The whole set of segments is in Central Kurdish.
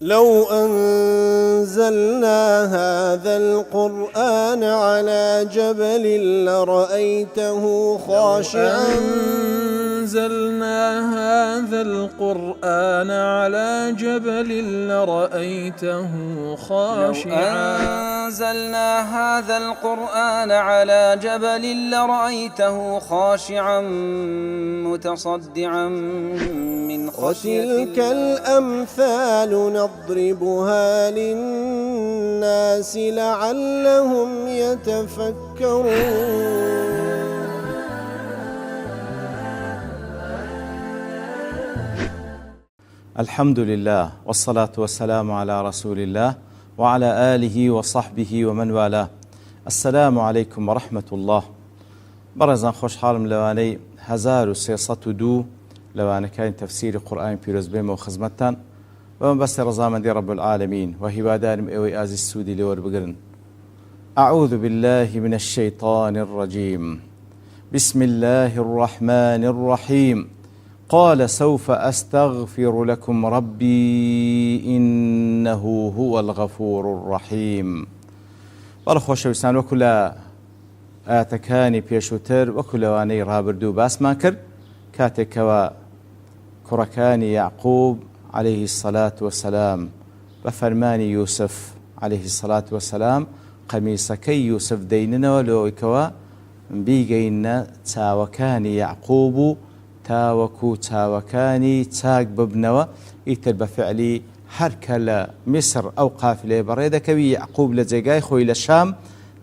لو أنزلنا هذا القرآن على جبل لرأيته خاشعا أنزلنا هذا القرآن على جبل لرأيته خاشعا أنزلنا هذا القرآن على جبل لرأيته خاشعا متصدعا من خشية وتلك الأمثال نضربها للناس لعلهم يتفكرون. الحمد لله والصلاة والسلام على رسول الله وعلى آله وصحبه ومن والاه. السلام عليكم ورحمة الله. برزان خوش حالم لواني 1302 لواني كاين تفسير قرآن بيروز بيم وخزمتان ومن بس رزامن دي رب العالمين وهي دارم اوي آزي السودي لور بقرن. أعوذ بالله من الشيطان الرجيم. بسم الله الرحمن الرحيم. قال سوف أستغفر لكم ربي إنه هو الغفور الرحيم. برخوش وسان وكل آتكاني بيشوتر وكل واني رابردو باسمان كر كاتك وكركاني يعقوب عليه الصلاة والسلام بفرماني يوسف عليه الصلاة والسلام قميصكي يوسف ديننا ولوكوا بيجينا تاوكاني يعقوب تاوكو تاوكاني تاق ببنوا يتر بفعلي حركة لمصر أو قافلة بريدة كوي يعقوب لزيقاي خوي للشام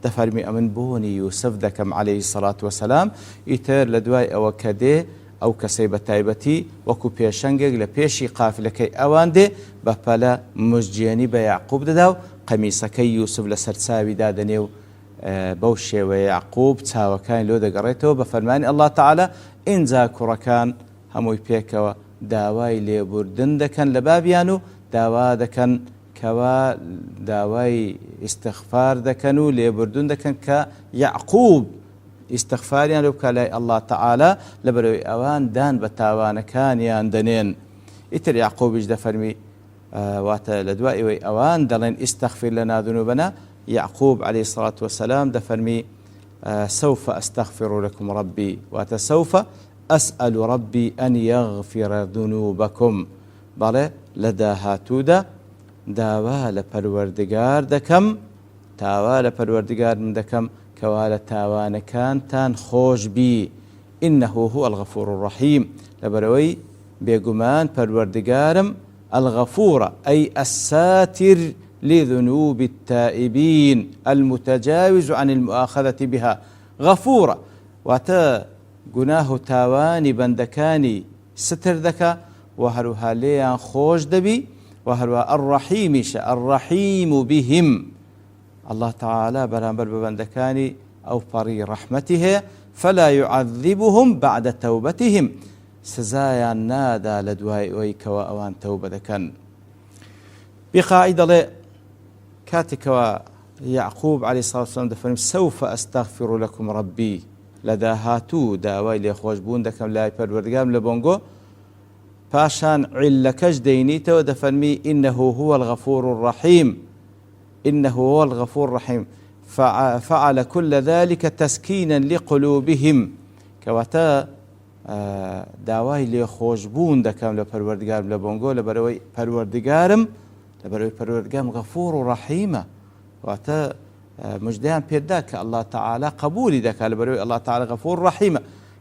دفرمي أمن بوني يوسف دكم عليه الصلاة والسلام يتر لدواي أو كده أو كسيبة تايبتي وكو بيشنجق لبيشي قافلة كي أوان دي بفلا مجياني بيعقوب داو قميصكي يوسف لسرساوي دادنيو بوشي ويعقوب تاوكان لو دقريته بفرماني الله تعالى إن ذاكركان هموي بيكوا داواي لبردن دكن لبابيانو داوا دكن كوا داواي استغفار دكنو لبردن دكن كيعقوب استغفاريان لو كالاي الله تعالى لبروي أوان دان بتاوان كان ياندنين إتر يعقوب إجدا فرمي واتا لدوائي وي أوان دلين استغفر لنا ذنوبنا يعقوب عليه الصلاة والسلام دفرمي سوف أستغفر لكم ربي وسوف أسأل ربي أن يغفر ذنوبكم بله لدى هاتودا داوا لپروردگار دكم تاوا لپروردگار من دكم كوالا تاوان كان تان خوش بي إنه هو الغفور الرحيم لبروي بيقمان پروردگارم الغفور أي الساتر لذنوب التائبين المتجاوز عن المؤاخذة بها غفورة واتا قناه تاواني بندكاني ستر ذكا وهروها ليان خوش دبي وهروها الرحيم بهم الله تعالى برامبر ببندكاني أو فري رحمته فلا يعذبهم بعد توبتهم سزايا نادا لدواي ويكوا أوان توبة ذكا بقاعدة لي كاتك ويعقوب عليه الصلاة والسلام دفرم سوف أستغفر لكم ربي لدى هاتو داوي لي خوش بون دكم لا يپروردگارم لبونغو باشان علكش دينيته ودفرمي إنه هو الغفور الرحيم إنه هو الغفور الرحيم فعل كل ذلك تسكينا لقلوبهم كواتا داوي لي خوش بون دكم لپروردگارم لبونغو لبروي پروردگارم لبروي پروردگارم غفور ورحيمة واتا مجدان بيرداك الله تعالى قبولي دك لبروي الله تعالى غفور رحيمة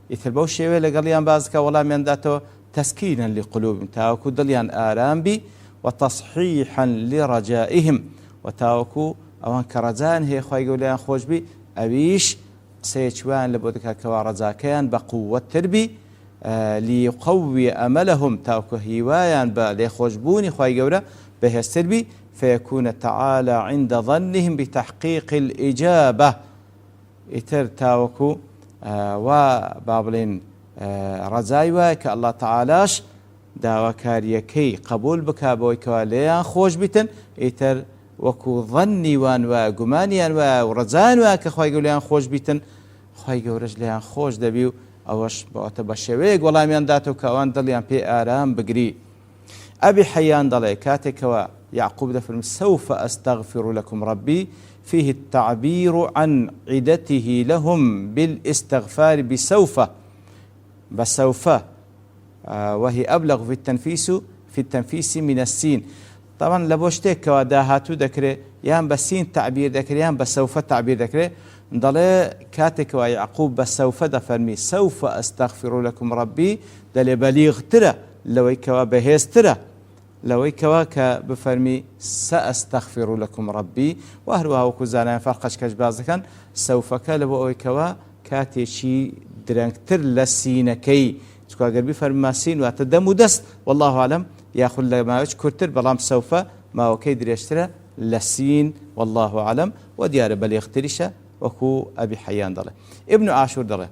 يثبو الشيء لقليان بازك والله من ذاته تسكينا لقلوبهم تاوكو دليان آرام بي وتصحيحا لرجائهم وتاوكو اوان كرزان هي خوي يقولان خوش بي أبيش سيشوان لبودك كوارزاكيان بقوة تربي ليقوي أملهم تاوكو هيوايان ليخوشبوني خوي يقولا بهستربي فيكون تعالى عند ظنهم بتحقيق الإجابة إتر تاوكو وبابلين رزايوا كالله تعالاش داوا كاريكي قبول بكا بويكوا ليان خوش بيتن إتر وكو ظني وان وقماني ورزان وكا خوي يقوليان خوش بيتن خوي يقولج ليان خوش دبيو أوش بوتبشويق والله من داتو كوان دليان بي آرام بقري أبي حيان دلي كاتك يعقوب دفرمي سوف أستغفر لكم ربي، فيه التعبير عن عدته لهم بالاستغفار بسوف، وهي أبلغ في التنفيس من السين. طبعا لبوشتك وداهاتو ذكره يان بسين تعبير ذكره يان بسوف تعبير ذكره ضل كاتك ويعقوب بسوف دفرمي سوف أستغفر لكم ربي دل بليغ ترى لويك وبهيز ترى لويك بفرمي سأستغفر لكم ربي، وهروها وكوزانا فرقش كجباز كان سوف كالبويك كاتشي درنكتر لسينكي تكو قلبي فرماسين واتدم دست والله أعلم ياخذ لما وش كرتر بلام سوف ما وكيد يشترى لسين والله أعلم وديار بل يخترش وكو أبي حيان ضله ابن عاشور ضله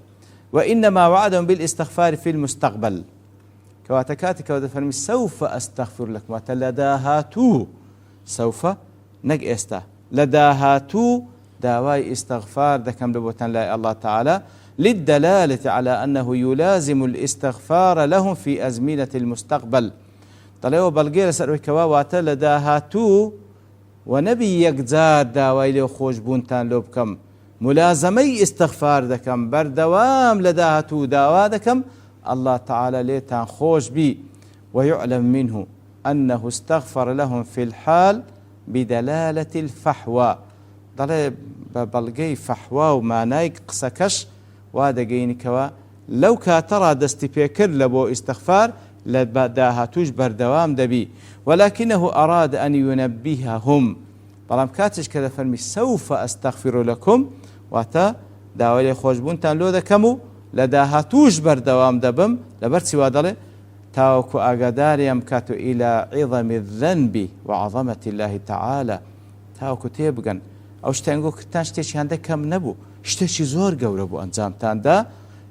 وإنما وعدهم بالاستغفار في المستقبل كواتكاتك ودفرمي سوف أستغفر لك وتلداهاتو سوف نق استا لداهاتو داواي استغفار دكم لبوتن لا الله تعالى للدلالة على أنه يلازم الاستغفار لهم في أزمنة المستقبل. طلعوا بلغير سألوا كواواتا لداهاتو ونبي يقزار داواي لو خوش بونتان لوبكم ملازمي استغفار دكم بردوام لداهاتو داوا دكم الله تعالى ليتان خوش بي، ويعلم منه أنه استغفر لهم في الحال بدلالة الفحوى. طلع بلغي فحوى وما نايق قسكش وادقيني كوا لو كاترى دستي بيكر لبو استغفار لداهاتوش بردوام دبي، ولكنه أراد أن ينبههم طالما كاتش كذا فرمي سوف أستغفر لكم واتا داولي خوش بونتان لو دكمو لداهاتوش بردوام دبم لبرسي وادله تاوكو أقداريم كاتو إلى عظم الذنب وعظمة الله تعالى تاوكو تيبغن أو شتنگو كتانشتيش عندك كم نبو شتشي زور قوربو أنزام تاندا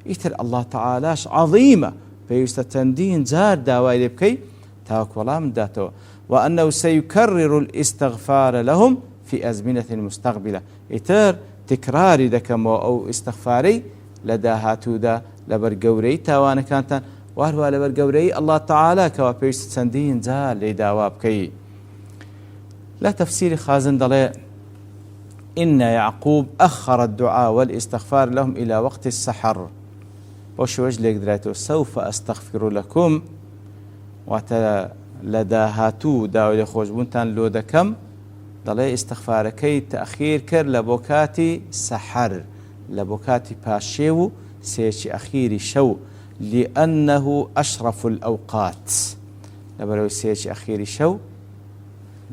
إتر الله تعالاش عظيمة فيستتندين زار داوائي بكي تاوك والام داتو، وأنه سيكرر الاستغفار لهم في أزمنة المستقبلة إتر تكراري دكمو أو استغفاري لداهاتو دا لبرقوري تاوانا كانتا وهو لبرقوري الله تعالى كوا فيستتندين زار لداوا بكي. لا تفسير خازن دلي إن يعقوب أخر الدعاء والاستغفار لهم إلى وقت السحر وش وجلك دريتو سوف أستغفر لكم وتلداهاتو داولي خوش بونتان لو دكم ضلي استغفاركي تأخير كر لبوكاتي سحر لبوكاتي باشيو سيشي أخيري شو لأنه أشرف الأوقات لبرو سيشي أخيري شو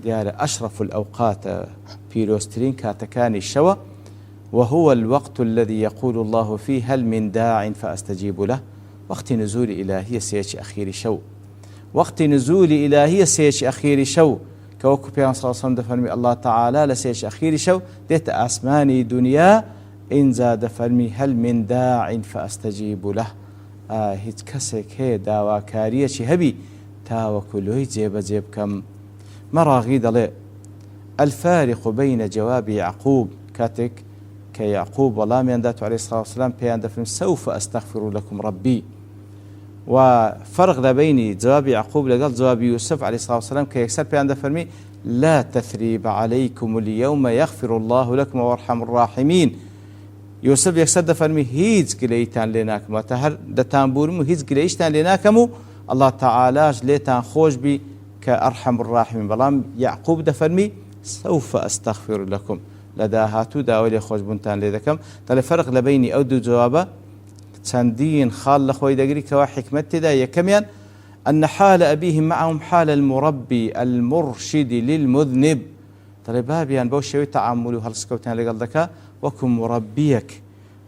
ديال أشرف الأوقات بيروسترين كاتكاني الشوى، وهو الوقت الذي يقول الله فيه هل من داع فأستجيب له. وقت نزول إلهي سيش أخير شو وقت نزول إلهي سيش أخير شو كوكو بيان صلى الله عليه وسلم الله تعالى لسيش أخير شو ديت أسماني دنيا إن زاد فرمي هل من داع فأستجيب له هيت كسك هي داوا كارية هبي تاوكلوي جيب كم مراغيد لي الفارق بين جواب يعقوب كاتك كيعقوب والله من ذاته عليه الصلاة والسلام بيان دفن سوف أستغفر لكم ربي، وفرق بين جواب يعقوب لقال جواب يوسف عليه الصلاة والسلام كيكسر بيان دفرمي لا تثريب عليكم اليوم يغفر الله لكم وارحم الراحمين. يوسف يكسر دفرمي هيز قليتان لناكم وتهر دتان بورمو هيز قليشتان لناكمو الله تعالى ليتان خوش بي كأرحم الراحمين. بلام يعقوب دفرمي سوف أستغفر لكم لداهاتو داولي خوش بنتان لذكم. تالي فرق لبيني أو دو جوابا تساندين خال لخوي دقري كوا حكمت دا يكميان أن حال أبيهم معهم حال المربي المرشد للمذنب. تالي بابيان بوشيوي تعاملو هالسكوتان لقال دكا وكو مربيك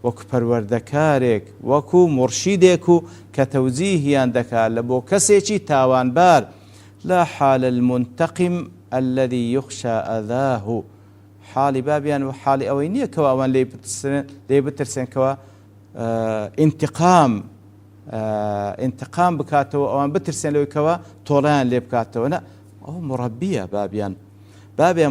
وكو پروردكارك وكو مرشدك كتوزيهيان دكا لبو كسيشي تاوان بار لا حال المنتقم الذي يخشى أذاه. حال بابيان وحال أوينية كوا وان لي بترسن كوا انتقام بكاتو وان بترسن لو كوا طولان لي بكاتو لا هو مربية بابيان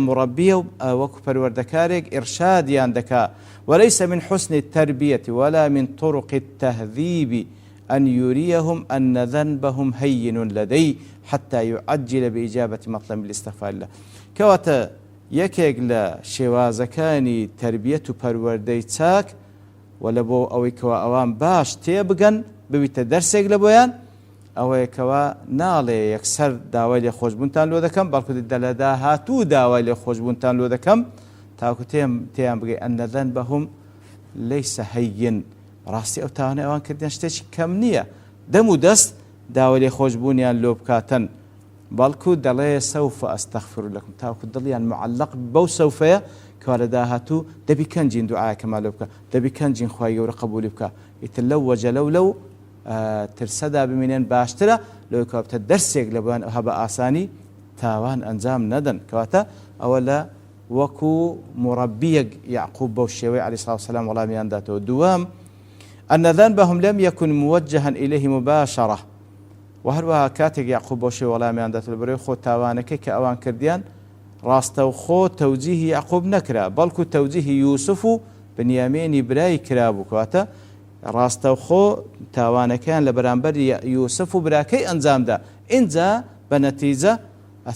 مربية وكو پروردكارك إرشاديان دكا وليس من حسن التربية ولا من طرق التهذيب أن يريهم أن ذنبهم هين لديه حتى يعجل بإجابة مطلب الاستغفار له. كواتا یەکێک لە شێوازەکانی تربیەت و پەروەردەی چاک و لە بۆ ئەوەی کەوا ئەوان باش تێبگەن ببیتە دەرسێک لە بۆیان ئەوەیە کەوا ناڵێ یەکسەر داوای لێخۆشبوونتان لۆ دەکەم بەڵکو لە داهاتوو داوای لێخۆشبوونتان لۆ دەکەم تاکو تێیان بگەی ئەنە ذەنبەهم لەیسە هەیین ڕاستی ئەو تاوانەی ئەوان کردیان شتێکی کەم نییە دەم و دەست داوای لێخۆشبوونیان لۆ بکاتن بەڵکو دەڵێ سەوفە ئەستەغفر لەکم تاوکو دڵیان معەڵق بەو سەوفەیە کەوا لە داهاتوو دەبی کەنجین دوعایەکەمان لێ بکە دەبی کەنجین خوای گەورە قبولی بکە ئیتر لەو وەجە لەو ترسەدا بمێنێن باشترە لەوەی کەوا بتە دەرسێک لە بۆیان ئەوها بە ئاسانی تاوان ئەنجام نەدەن کەواتە ئەوە لە وەکو مڕەبیەک یعقوب بەو شێوەی عەلەیهی سڵاو وسەلام وەڵامیان داتەوە. دووەم أن ذنبهم لم يكن موجها إليه مباشرة وهروها كاتك يعقوب بوشي ولا من عندها البري خو تاوانك كأوان كرديان راستو خو توجيه يعقوب نكرا بلكو توجيه يوسف بنيامين براي كرابو كواتا راستو خو تاوانك كان لبرانبر يوسف براكي أنزام دا إنزا بنتيجة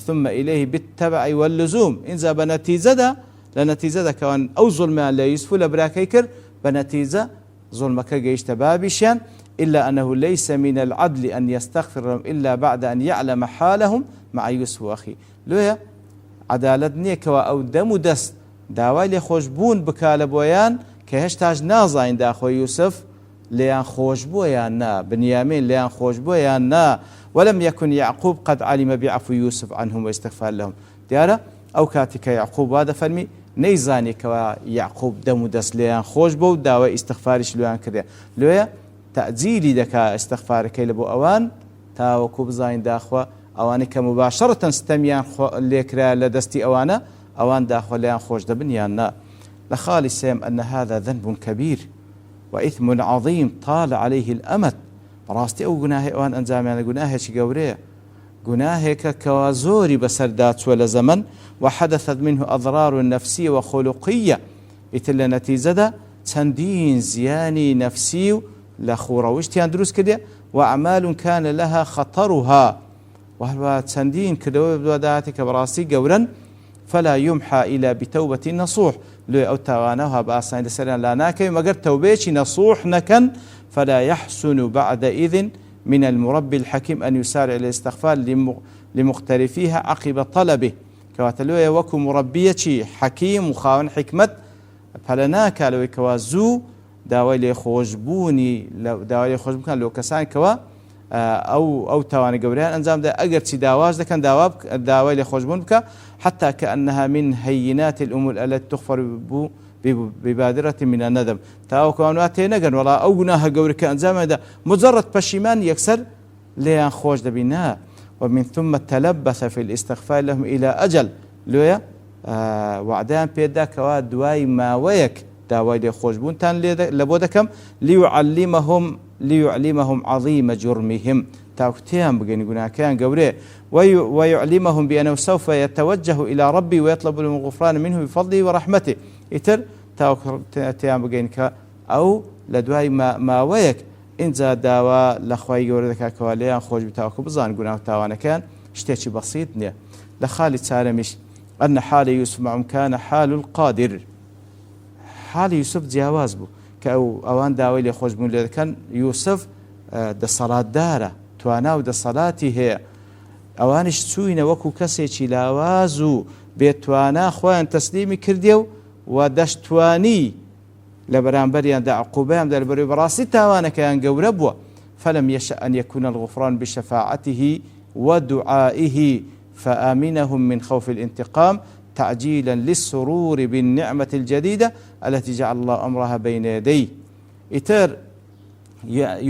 ثم إليه بالتبع واللزوم إنزا بنتيجة دا لنتيجة دا كوان أو ظلم على يوسف لبراكي كر بنتيجة ظلمك جيش تبابشان إلا أنه ليس من العدل أن يستغفر لهم إلا بعد أن يعلم حالهم مع يوسف وأخيه. لويا عدالة نيكوا أو دم دست داوای لێخۆشبوون بکا لە بۆیان کە هێشتاش نازانین داخۆ یوسف لێیان خۆش بووە یان نا بنیامین لێیان خۆش بووە یان نا ولم يكن يعقوب قد علم بعفو يوسف عنهم واستغفار لهم. دیارە ئەو کاتی کە یعقوب وا دەفەرمی نەیزانی کەوا یعقوب دەم و دەست لێیان خۆش بوو و داوای ئیستغفاریش لێیان کردێ. لێیە تەعجیلی دەکا ئیستغفارەکەی لە بۆ ئەوان تاوەکو بزانین داخوا ئەوانەی کە مباشرەتەن ستەمیان لێکرا لە دەستی ئەوانە ئەوان داخوا لێیان خۆش دەبن یان نا. لە خاڵی سێم أن هذا ذنب كبير وإثم عظيم طال عليه الأمد. ڕاستی ئەو گوناهی ئەوان ئەنجامیانە گوناهێکی گەورەیە گوناهێکە کەوا زۆری بەسەردا چووە لە زەمن وحدثت منه أضرار نفسية وخلقية ئیتر لە نەتیجەدا چەندین زیانی نەفسی و لە خوڕەویشتیان دروست کردێ وأعمال كان لها خطرها وهروە چەندین کردەوە دوواداتی کە بەڕاستی گەورن فلا يمحى إلى بتوبة نصوح لێ ئەو تاوانەها بە ئاسانی لەسەریان لا ناکەوێت مەگەر تەوبەیەکی نەسوح نەکەن فلا يحسن بعدئذ من المربي الحكيم أن يسارع إلى الاستغفار لمقترفيها عقب طلبه. كواتلوية وكو مربية حكيم وخاون حكمة فلناك لو كوازو داوای لێخۆشبوونی داوای لێخۆشبوون لەو کەسانی کەوا ئەو تاوانە گەورەیان ئەنجام دا ئەگەر چی داواش دەکەن داوای لێخۆشبوون بکە حتى كأنها من هينات الأمور التي تغفر ببادرة من الندم. تاو كانوا تينجن ولا أو جناها جورك أنزام هذا مجرد بشيمان يكسر ليان خوش دبينها. ومن ثم تلبث في الاستغفار لهم إلى أجل لويا وعدان بيدا كوا دواي ما ويك داوای لێخۆشبوونتان لەبۆ دەکەم ليعلمهم عظيم جرمهم تاوتيان بگەنی گوناهەکەیان گەورەیە ويعلمهم بأنه سوف يتوجه إلى ربي ويطلب لهم الغفران منه بفضله ورحمته. ئیتر تاوتيان بگەین کە ئەو لە دوای ماوەیەک ئینجا داوا لە خوای گەورە دەکات کەوا لێیان خۆش بی تاوەکو بزان گوناه و تاوانەکەیان شتێکی بەسیط نییە. لە خاڵی چارەمیش أن حال يوسف معهم كان حال القادر. حال يوسف جیاواز بوو کە ئەوان داوای لێخۆشبوون لێ دەکەن یوسف دەسەڵاتدارە توانا و دەسەڵاتی هەیە ئەوانش چووینە وەکو کەسێکی لاواز و بێتوانە خۆیان تەسلیمی کردێ و دەشتوانی لە بەرامبەریاندا عقوبەیاندا لەبەرەوەی بەڕاستی تاوانەکەیان گەورە بووە. فلم يشأ أن يكون الغفران بشفاعته ودعائه فآمنهم من خوف الانتقام تعجيلا للسرور بالنعمة الجديدة التي جعل الله أمرها بين يديه. إتر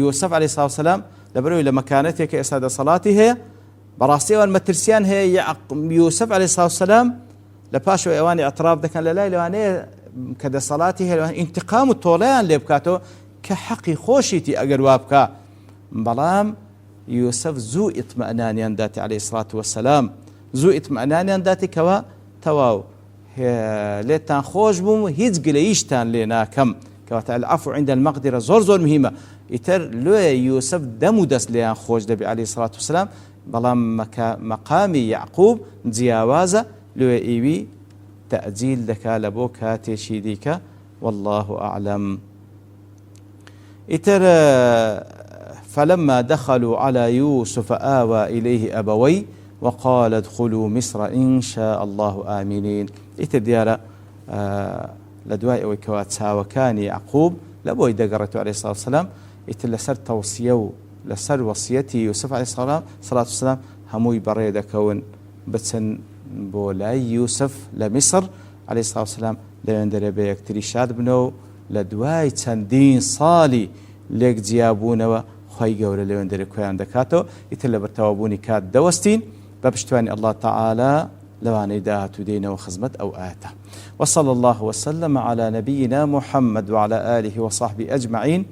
يوسف عليه الصلاة والسلام لبروي لمكانته كأساد صلاته براسي والمترسيان هي يوسف عليه الصلاة والسلام لباشو أواني اعتراف ذكا لا لواني كذا صلاته انتقام الطولان لبكاته كحقي خوشيتي أجر وابكا بلام يوسف زو اطمئنان ينداتي عليه الصلاة والسلام زو اطمئنان ينداتي كوا تواو لێتان خۆش بووم هیچ گلەییشتان لێ ناکەم کەواتە العفو عند المقدرة زۆر مهمە. ئیتر لێ یوسف دەم و دەست لێیان خۆش دەبێ عەلەیهی سەڵات وسەلام بەڵام مەقامی یعقوب جیاوازە لێ ئیوی تەعجیل دەکا لە بۆ کاتێکی دیکە والله أعلم. إتر فلما دخلوا على يوسف آوى إليه أبوي وقال ادخلوا مصر إن شاء الله آمنين. إتر ديارة لدواء وكوات وكان يعقوب لبوي دقرته عليه الصلاة والسلام إتر لسر توصيه لسر وصيتي يوسف عليه الصلاة والسلام هموي بريد كون بتسن بولاي يوسف لمصر عليه الصلاة والسلام لەوێن دەرەبێ یەکتری شاد بنەوە لە دوای چەندین ساڵی لێک جیابوونەوە خی گەورە لەوێن دەرە کۆیان دەکاتەوە ئیتر لە بەرتەوابوونی کات دەوەستین بە پشتیوانی الله تعالى لەوانەی داهاتوو دێنەوە خزمەت ئەو ئاەتە. وصلى الله وسلم على نبينا محمد وعلى آله وصحبه أجمعين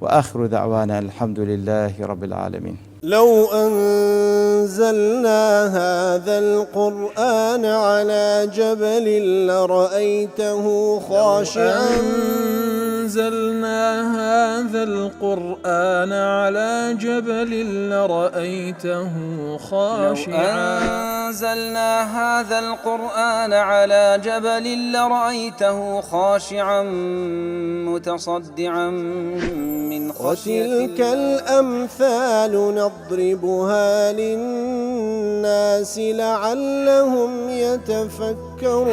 وآخر دعوانا الحمد لله رب العالمين. لو أنزلنا هذا القرآن على جبل لرأيته خاشعا أنزلنا هذا القرآن على جبل لرأيته خاشعا أنزلنا هذا القرآن على جبل لرأيته خاشعا متصدعا من خشية الله. وتلك الأمثال نضربها للناس لعلهم يتفكرون.